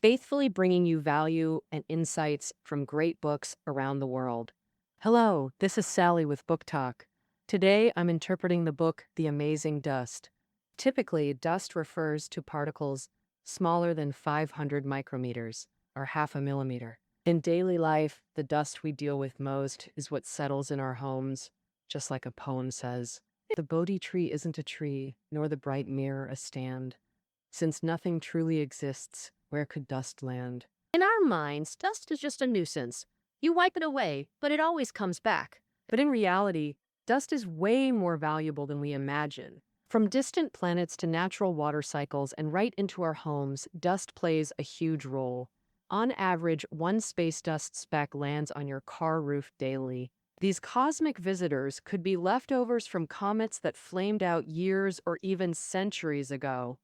faithfully bringing you value and insights from great books around the world. Hello, this is Sally with Book Talk. Today I'm interpreting the book The Amazing Dust. Typically, dust refers to particles smaller than 500 micrometers, or half a millimeter. In daily life, the dust we deal with most is what settles in our homes, just like a poem says. The Bodhi tree isn't a tree, nor the bright mirror a stand. Since nothing truly exists, where could dust land? In our minds, dust is just a nuisance. You wipe it away, but it always comes back. But in reality, dust is way more valuable than we imagine. From distant planets to natural water cycles and right into our homes, dust plays a huge role. On average, one space dust speck lands on your car roof daily. These cosmic visitors could be leftovers from comets that flamed out years or even centuries ago.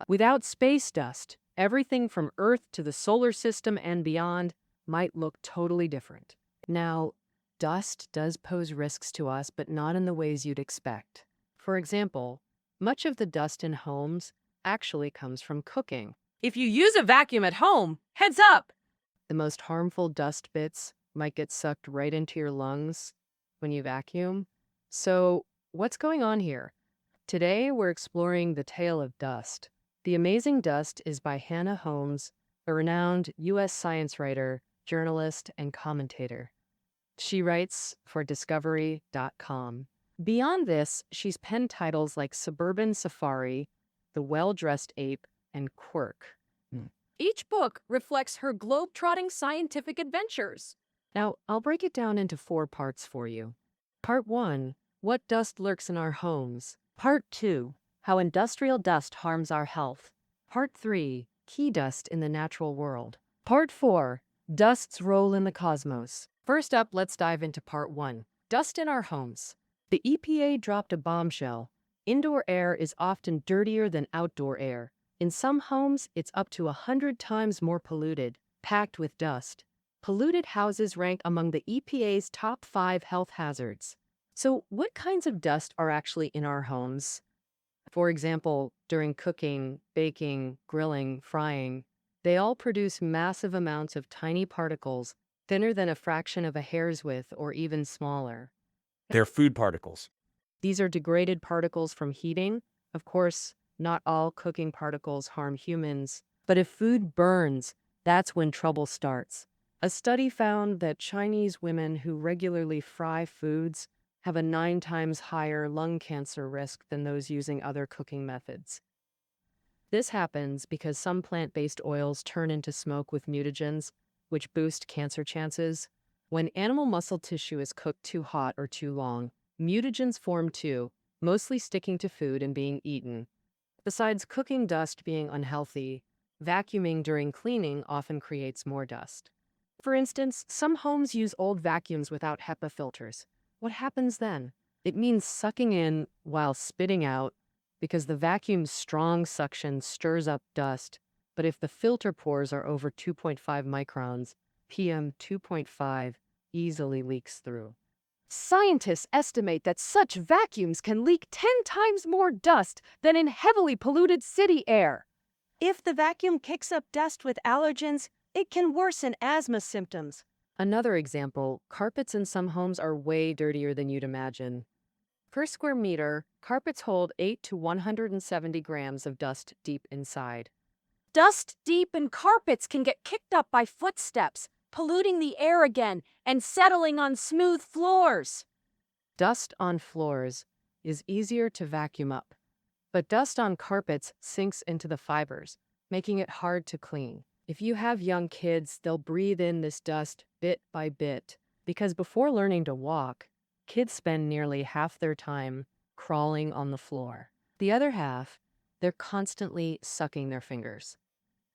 Without space dust, everything from Earth to the solar system and beyond might look totally different. Now, dust does pose risks to us, but not in the ways you'd expect. For example, much of the dust in homes actually comes from cooking. If you use a vacuum at home, heads up! The most harmful dust bits might get sucked right into your lungs when you vacuum. So, what's going on here? Today, we're exploring the tale of dust. The Amazing Dust is by Hannah Holmes, a renowned U.S. science writer, journalist, and commentator. She writes for Discovery.com. Beyond this, she's penned titles like Suburban Safari, The Well-Dressed Ape, and Quirk. Each book reflects her globe-trotting scientific adventures. Now, I'll break it down into 4 parts for you. Part 1, What Dust Lurks in Our Homes. Part 2, How Industrial Dust Harms Our Health. Part 3, Key Dust in the Natural World. Part 4, Dust's Role in the Cosmos. First up, let's dive into Part 1, Dust in Our Homes. The EPA dropped a bombshell. Indoor air is often dirtier than outdoor air. In some homes, it's up to 100 times more polluted, packed with dust. Polluted houses rank among the EPA's top 5 health hazards. So, what kinds of dust are actually in our homes? For example, during cooking, baking, grilling, frying, they all produce massive amounts of tiny particles, thinner than a fraction of a hair's width or even smaller. They're food particles. These are degraded particles from heating. Of course, not all cooking particles harm humans, but if food burns, that's when trouble starts. A study found that Chinese women who regularly fry foods have a 9 times higher lung cancer risk than those using other cooking methods. This happens because some plant-based oils turn into smoke with mutagens, which boost cancer chances. When animal muscle tissue is cooked too hot or too long, mutagens form too, mostly sticking to food and being eaten. Besides cooking dust being unhealthy, vacuuming during cleaning often creates more dust. For instance, some homes use old vacuums without HEPA filters. What happens then? It means sucking in while spitting out because the vacuum's strong suction stirs up dust, but if the filter pores are over 2.5 microns, PM 2.5 easily leaks through. Scientists estimate that such vacuums can leak 10 times more dust than in heavily polluted city air. If the vacuum kicks up dust with allergens, it can worsen asthma symptoms. Another example, carpets in some homes are way dirtier than you'd imagine. Per square meter, carpets hold 8 to 170 grams of dust deep inside. Dust deep in carpets can get kicked up by footsteps, polluting the air again and settling on smooth floors. Dust on floors is easier to vacuum up, but dust on carpets sinks into the fibers, making it hard to clean. If you have young kids, they'll breathe in this dust bit by bit, because before learning to walk, kids spend nearly half their time crawling on the floor. The other half, they're constantly sucking their fingers.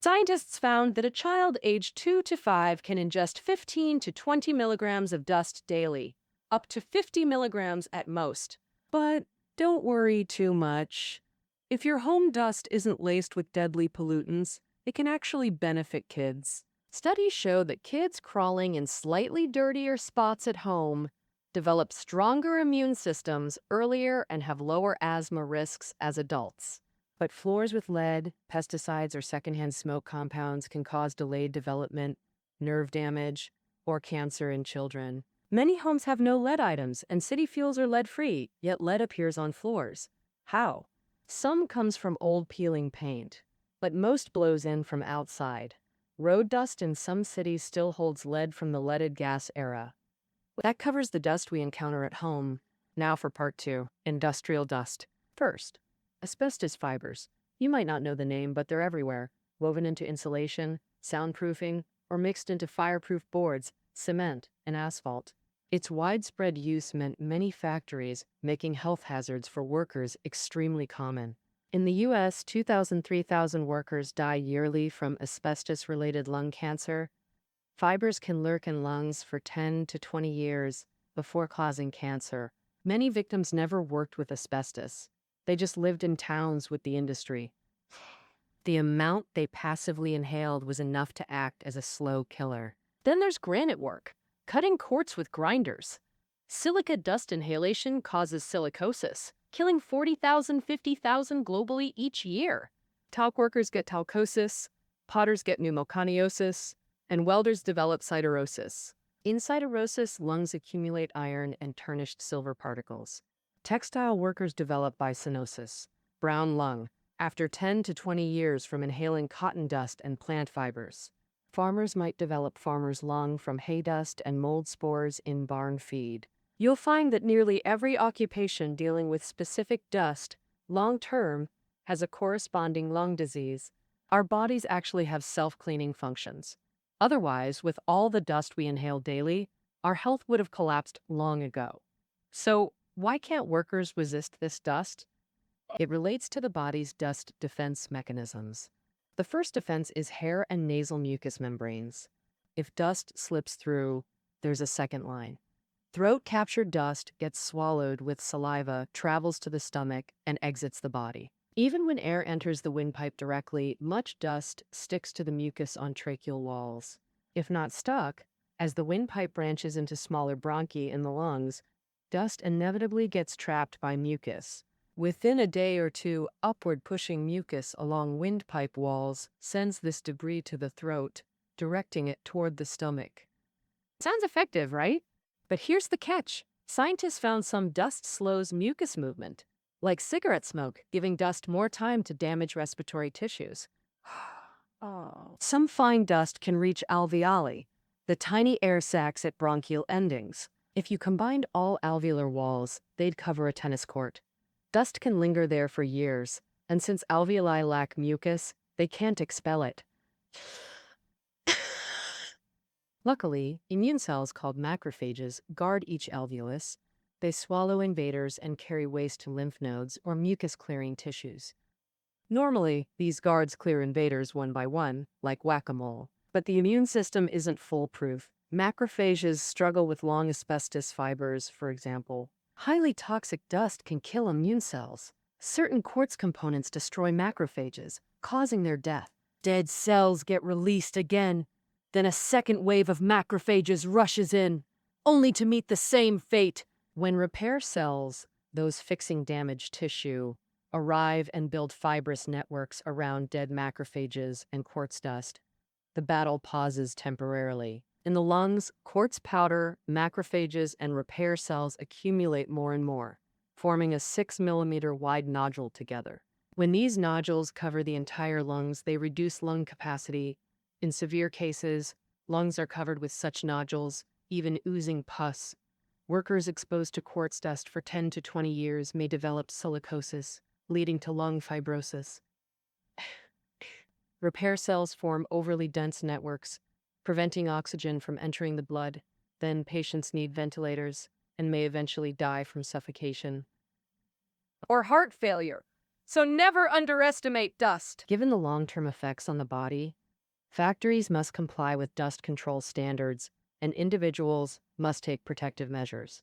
Scientists found that a child aged 2 to 5 can ingest 15 to 20 milligrams of dust daily, up to 50 milligrams at most. But don't worry too much. If your home dust isn't laced with deadly pollutants, it can actually benefit kids. Studies show that kids crawling in slightly dirtier spots at home develop stronger immune systems earlier and have lower asthma risks as adults. But floors with lead, pesticides, or secondhand smoke compounds can cause delayed development, nerve damage, or cancer in children. Many homes have no lead items, and city fuels are lead-free, yet lead appears on floors. How? Some comes from old peeling paint, but most blows in from outside. Road dust in some cities still holds lead from the leaded gas era. That covers the dust we encounter at home. Now for part 2, industrial dust. First, asbestos fibers. You might not know the name, but they're everywhere, woven into insulation, soundproofing, or mixed into fireproof boards, cement, and asphalt. Its widespread use meant many factories making health hazards for workers extremely common. In the U.S., 3,000 workers die yearly from asbestos-related lung cancer. Fibers can lurk in lungs for 10 to 20 years before causing cancer. Many victims never worked with asbestos. They just lived in towns with the industry. The amount they passively inhaled was enough to act as a slow killer. Then there's granite work, cutting quartz with grinders. Silica dust inhalation causes silicosis, killing 40,000, 50,000 globally each year. Talc workers get talcosis, potters get pneumoconiosis, and welders develop siderosis. In siderosis, lungs accumulate iron and tarnished silver particles. Textile workers develop bisonosis, brown lung, after 10 to 20 years from inhaling cotton dust and plant fibers. Farmers might develop farmer's lung from hay dust and mold spores in barn feed. You'll find that nearly every occupation dealing with specific dust, long-term, has a corresponding lung disease. Our bodies actually have self-cleaning functions. Otherwise, with all the dust we inhale daily, our health would have collapsed long ago. So, why can't workers resist this dust? It relates to the body's dust defense mechanisms. The first defense is hair and nasal mucous membranes. If dust slips through, there's a second line. Throat-captured dust gets swallowed with saliva, travels to the stomach, and exits the body. Even when air enters the windpipe directly, much dust sticks to the mucus on tracheal walls. If not stuck, as the windpipe branches into smaller bronchi in the lungs, dust inevitably gets trapped by mucus. Within a day or two, upward pushing mucus along windpipe walls sends this debris to the throat, directing it toward the stomach. Sounds effective, right? But here's the catch. Scientists found some dust slows mucus movement, like cigarette smoke, giving dust more time to damage respiratory tissues. Some fine dust can reach alveoli, the tiny air sacs at bronchial endings. If you combined all alveolar walls, they'd cover a tennis court. Dust can linger there for years, and since alveoli lack mucus, they can't expel it. Luckily, immune cells called macrophages guard each alveolus. They swallow invaders and carry waste to lymph nodes or mucus-clearing tissues. Normally, these guards clear invaders one by one, like whack-a-mole. But the immune system isn't foolproof. Macrophages struggle with long asbestos fibers, for example. Highly toxic dust can kill immune cells. Certain quartz components destroy macrophages, causing their death. Dead cells get released again. Then a second wave of macrophages rushes in, only to meet the same fate. When repair cells, those fixing damaged tissue, arrive and build fibrous networks around dead macrophages and quartz dust, the battle pauses temporarily. In the lungs, quartz powder, macrophages, and repair cells accumulate more and more, forming a 6-millimeter wide nodule together. When these nodules cover the entire lungs, they reduce lung capacity. In severe cases, lungs are covered with such nodules, even oozing pus. Workers exposed to quartz dust for 10 to 20 years may develop silicosis, leading to lung fibrosis. Repair cells form overly dense networks, preventing oxygen from entering the blood. Then patients need ventilators and may eventually die from suffocation or heart failure. So never underestimate dust. Given the long-term effects on the body, factories must comply with dust control standards, and individuals must take protective measures.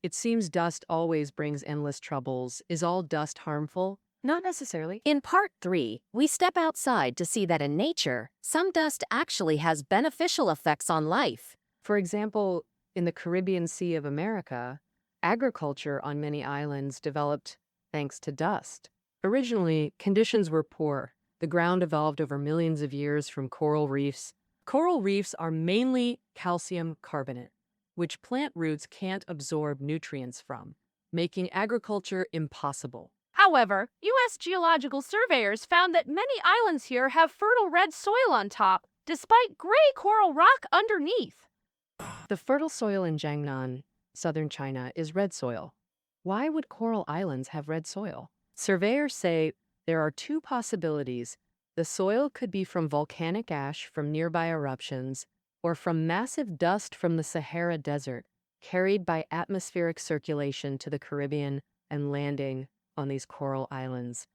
It seems dust always brings endless troubles. Is all dust harmful? Not necessarily. In part 3, we step outside to see that in nature, some dust actually has beneficial effects on life. For example, in the Caribbean Sea of America, agriculture on many islands developed thanks to dust. Originally, conditions were poor. The ground evolved over millions of years from coral reefs. Coral reefs are mainly calcium carbonate, which plant roots can't absorb nutrients from, making agriculture impossible. However, U.S. geological surveyors found that many islands here have fertile red soil on top, despite gray coral rock underneath. The fertile soil in Jiangnan, southern China, is red soil. Why would coral islands have red soil? Surveyors say there are two possibilities. The soil could be from volcanic ash from nearby eruptions or from massive dust from the Sahara Desert, carried by atmospheric circulation to the Caribbean and landing on these coral islands.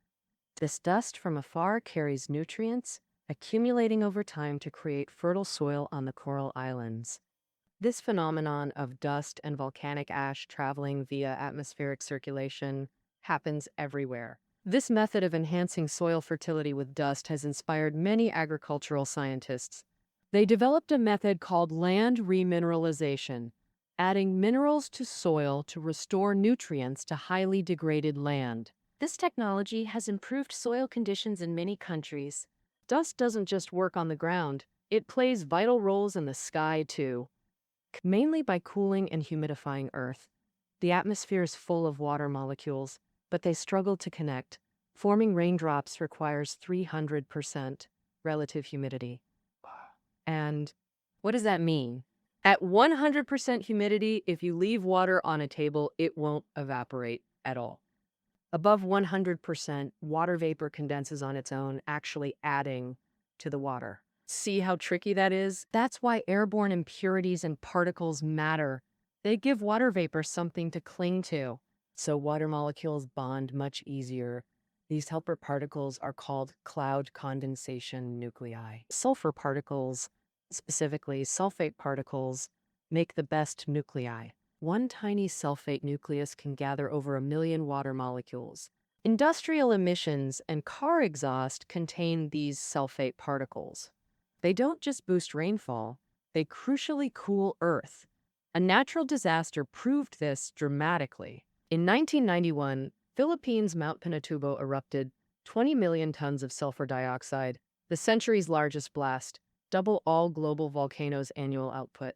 This dust from afar carries nutrients, accumulating over time to create fertile soil on the coral islands. This phenomenon of dust and volcanic ash traveling via atmospheric circulation happens everywhere. This method of enhancing soil fertility with dust has inspired many agricultural scientists. They developed a method called land remineralization, adding minerals to soil to restore nutrients to highly degraded land. This technology has improved soil conditions in many countries. Dust doesn't just work on the ground, it plays vital roles in the sky too. Mainly by cooling and humidifying Earth. The atmosphere is full of water molecules, but they struggle to connect. Forming raindrops requires 300% relative humidity. And what does that mean? At 100% humidity, if you leave water on a table, it won't evaporate at all. Above 100%, water vapor condenses on its own, actually adding to the water. See how tricky that is? That's why airborne impurities and particles matter. They give water vapor something to cling to, so water molecules bond much easier. These helper particles are called cloud condensation nuclei. Sulfur particles, specifically sulfate particles, make the best nuclei. One tiny sulfate nucleus can gather over 1 million water molecules. Industrial emissions and car exhaust contain these sulfate particles. They don't just boost rainfall, they crucially cool Earth. A natural disaster proved this dramatically. In 1991, Philippines' Mount Pinatubo erupted 20 million tons of sulfur dioxide, the century's largest blast, double all global volcanoes' annual output.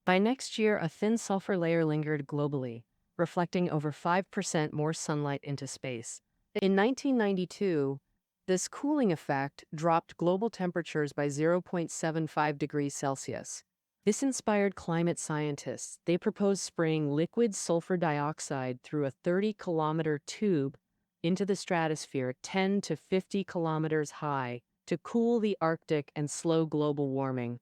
By next year, a thin sulfur layer lingered globally, reflecting over 5% more sunlight into space. In 1992, this cooling effect dropped global temperatures by 0.75 degrees Celsius. This inspired climate scientists. They proposed spraying liquid sulfur dioxide through a 30-kilometer tube into the stratosphere 10 to 50 kilometers high to cool the Arctic and slow global warming.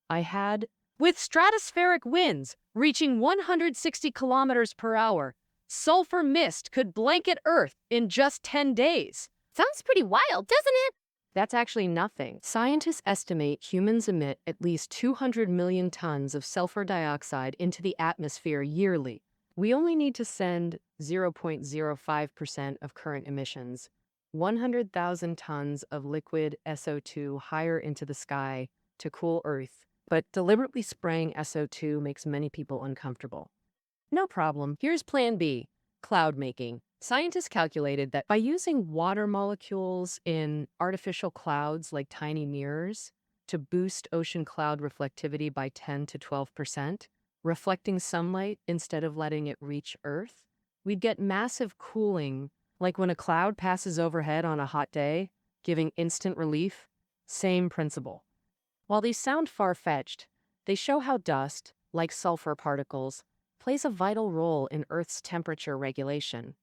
With stratospheric winds reaching 160 kilometers per hour, sulfur mist could blanket Earth in just 10 days. Sounds pretty wild, doesn't it? That's actually nothing. Scientists estimate humans emit at least 200 million tons of sulfur dioxide into the atmosphere yearly. We only need to send 0.05% of current emissions, 100,000 tons of liquid SO2 higher into the sky to cool Earth. But deliberately spraying SO2 makes many people uncomfortable. No problem. Here's Plan B, cloud making. Scientists calculated that by using water molecules in artificial clouds like tiny mirrors to boost ocean cloud reflectivity by 10 to 12%, reflecting sunlight instead of letting it reach Earth, we'd get massive cooling, like when a cloud passes overhead on a hot day, giving instant relief. Same principle. While these sound far-fetched, they show how dust, like sulfur particles, plays a vital role in Earth's temperature regulation.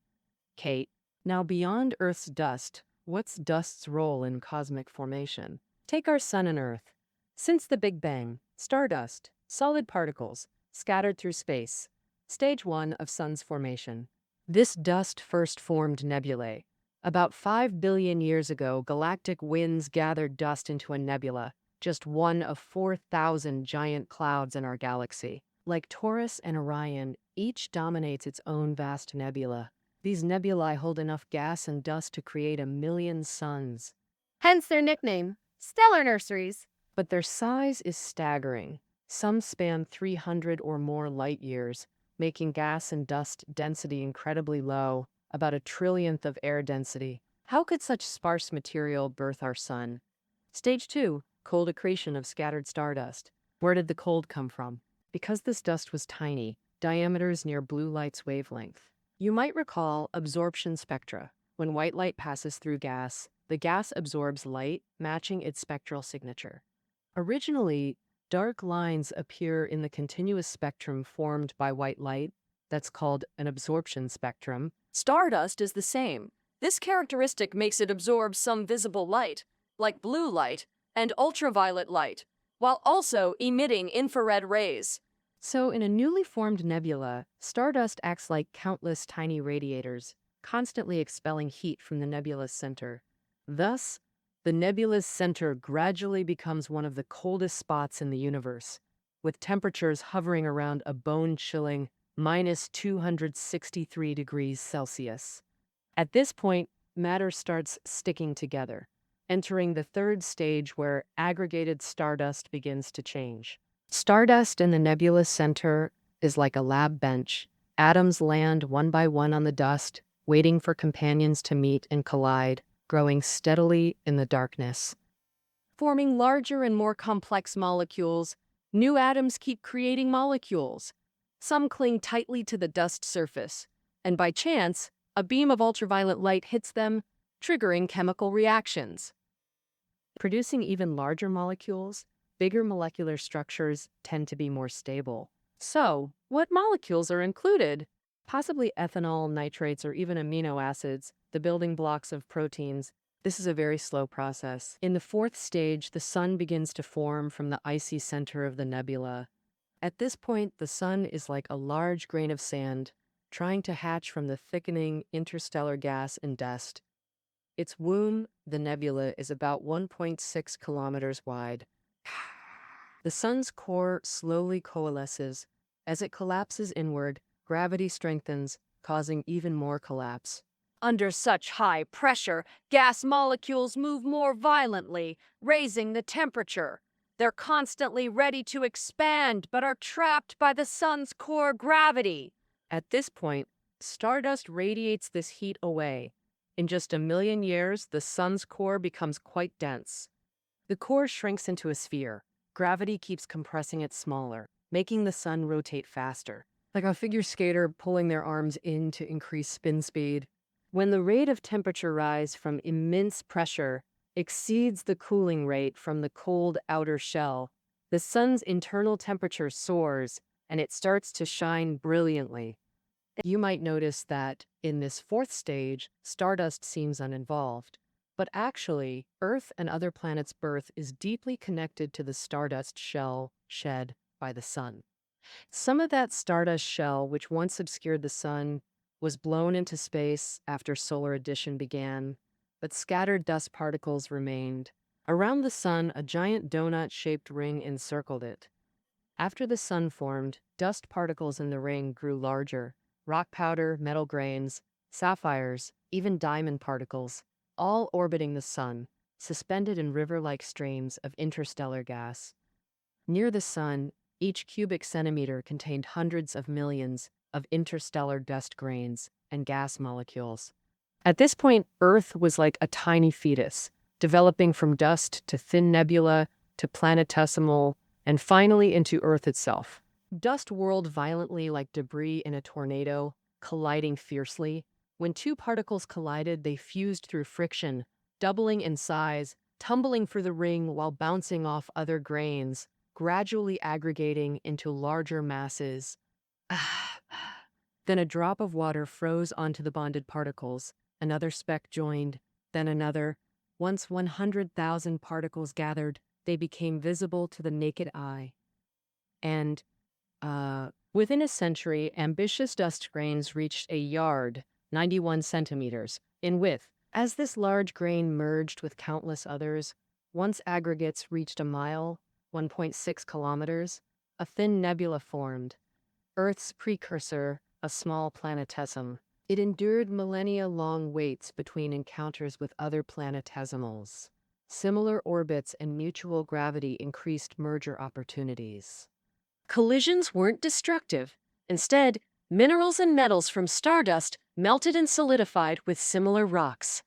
Kate, now beyond Earth's dust, what's dust's role in cosmic formation? Take our sun and Earth. Since the Big Bang, stardust, solid particles, scattered through space. Stage 1 of sun's formation. This dust first formed nebulae. About 5 billion years ago, galactic winds gathered dust into a nebula, just one of 4,000 giant clouds in our galaxy. Like Taurus and Orion, each dominates its own vast nebula. These nebulae hold enough gas and dust to create 1 million suns. Hence their nickname, stellar nurseries. But their size is staggering. Some span 300 or more light years, making gas and dust density incredibly low, about 1 trillionth of air density. How could such sparse material birth our sun? Stage 2, cold accretion of scattered stardust. Where did the cold come from? Because this dust was tiny, diameters near blue light's wavelength. You might recall absorption spectra. When white light passes through gas, the gas absorbs light, matching its spectral signature. Originally, dark lines appear in the continuous spectrum formed by white light. That's called an absorption spectrum. Stardust is the same. This characteristic makes it absorb some visible light, like blue light and ultraviolet light, while also emitting infrared rays. So, in a newly formed nebula, stardust acts like countless tiny radiators, constantly expelling heat from the nebula's center. Thus, the nebula's center gradually becomes one of the coldest spots in the universe, with temperatures hovering around a bone-chilling minus 263 degrees Celsius. At this point, matter starts sticking together, entering the third stage where aggregated stardust begins to change. Stardust in the nebula's center is like a lab bench. Atoms land one by one on the dust, waiting for companions to meet and collide, growing steadily in the darkness. Forming larger and more complex molecules, new atoms keep creating molecules. Some cling tightly to the dust surface, and by chance, a beam of ultraviolet light hits them, triggering chemical reactions. Producing even larger molecules, bigger molecular structures tend to be more stable. So, what molecules are included? Possibly ethanol, nitrates, or even amino acids, the building blocks of proteins. This is a very slow process. In the fourth stage, the sun begins to form from the icy center of the nebula. At this point, the sun is like a large grain of sand, trying to hatch from the thickening interstellar gas and dust. Its womb, the nebula, is about 1.6 kilometers wide. The sun's core slowly coalesces. As it collapses inward, gravity strengthens, causing even more collapse. Under such high pressure, gas molecules move more violently, raising the temperature. They're constantly ready to expand, but are trapped by the sun's core gravity. At this point, stardust radiates this heat away. In just 1 million years, the sun's core becomes quite dense. The core shrinks into a sphere. Gravity keeps compressing it smaller, making the sun rotate faster, like a figure skater pulling their arms in to increase spin speed. When the rate of temperature rise from immense pressure exceeds the cooling rate from the cold outer shell, the sun's internal temperature soars and it starts to shine brilliantly. You might notice that in this fourth stage, stardust seems uninvolved. But actually, Earth and other planets' birth is deeply connected to the stardust shell shed by the sun. Some of that stardust shell, which once obscured the sun, was blown into space after solar addition began, but scattered dust particles remained. Around the sun, a giant donut-shaped ring encircled it. After the sun formed, dust particles in the ring grew larger. Rock powder, metal grains, sapphires, even diamond particles, all orbiting the sun, suspended in river-like streams of interstellar gas. Near the sun, each cubic centimeter contained hundreds of millions of interstellar dust grains and gas molecules. At this point, Earth was like a tiny fetus, developing from dust to thin nebula to planetesimal, and finally into Earth itself. Dust whirled violently like debris in a tornado, colliding fiercely. When two particles collided, they fused through friction, doubling in size, tumbling through the ring while bouncing off other grains, gradually aggregating into larger masses. Then a drop of water froze onto the bonded particles. Another speck joined, then another. Once 100,000 particles gathered, they became visible to the naked eye. And within a century, ambitious dust grains reached a yard, 91 centimeters, in width. As this large grain merged with countless others, once aggregates reached a mile, 1.6 kilometers, a thin nebula formed. Earth's precursor, a small planetesum. It endured millennia-long waits between encounters with other planetesimals. Similar orbits and mutual gravity increased merger opportunities. Collisions weren't destructive. Instead, minerals and metals from stardust melted and solidified with similar rocks.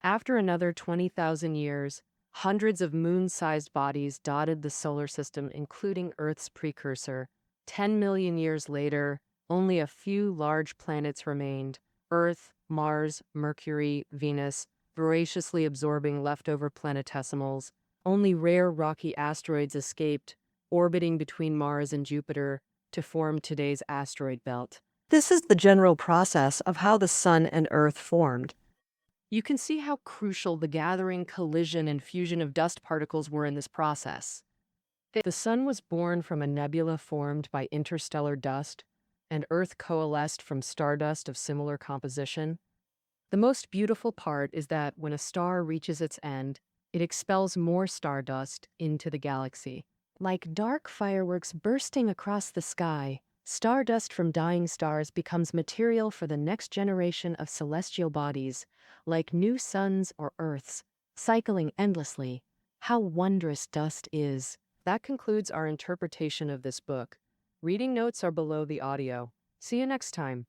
After another 20,000 years, hundreds of moon-sized bodies dotted the solar system, including Earth's precursor. 10 million years later, only a few large planets remained: Earth, Mars, Mercury, Venus, voraciously absorbing leftover planetesimals. Only rare rocky asteroids escaped, orbiting between Mars and Jupiter to form today's asteroid belt. This is the general process of how the Sun and Earth formed. You can see how crucial the gathering, collision, and fusion of dust particles were in this process. The Sun was born from a nebula formed by interstellar dust, and Earth coalesced from stardust of similar composition. The most beautiful part is that when a star reaches its end, it expels more stardust into the galaxy. Like dark fireworks bursting across the sky, stardust from dying stars becomes material for the next generation of celestial bodies, like new suns or Earths, cycling endlessly. How wondrous dust is! That concludes our interpretation of this book. Reading notes are below the audio. See you next time.